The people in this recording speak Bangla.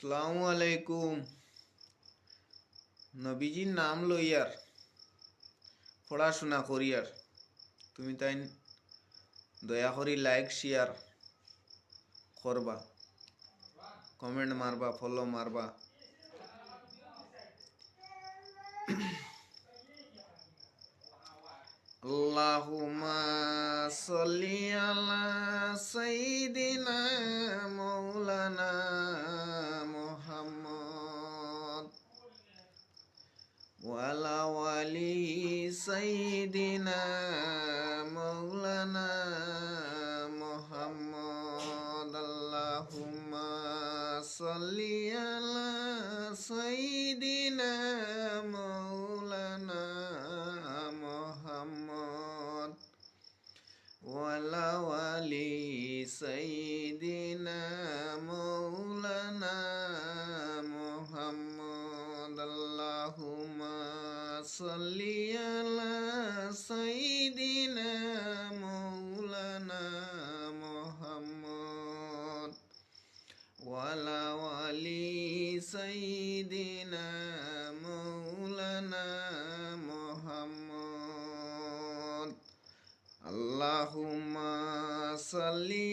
আসসালামু আলাইকুম। নবীজির নাম লইয়ার পড়াশোনা করিয়ার তুমি তাই দয়া করি লাইক শেয়ার করবা, কমেন্ট মারবা, ফলো মারবা। আল্লাহুম্মা সাল্লি আলা সাইয়্যিদিনা মাওলানা মুহাম্মদ ওয়া আলা ওয়ালি সাইয়্যিদিনা মাওলানা মুহাম্মদ। আল্লাহুম্মা সাল্লি আলা সাইয়্যিদিনা মাওলানা মুহাম্মদ ওয়া আলা ওয়ালি সাইয়্যিদিনা মাওলানা মুহাম্মদ। আল্লাহুম্মা সাল্লি আলা সাইয়্যিদিনা মাওলানা মুহাম্মদ ওয়া আলা ওয়ালি সাইয়্যিদিনা মাওলানা মুহাম্মদ। আল্লাহুম্মা সাল্লি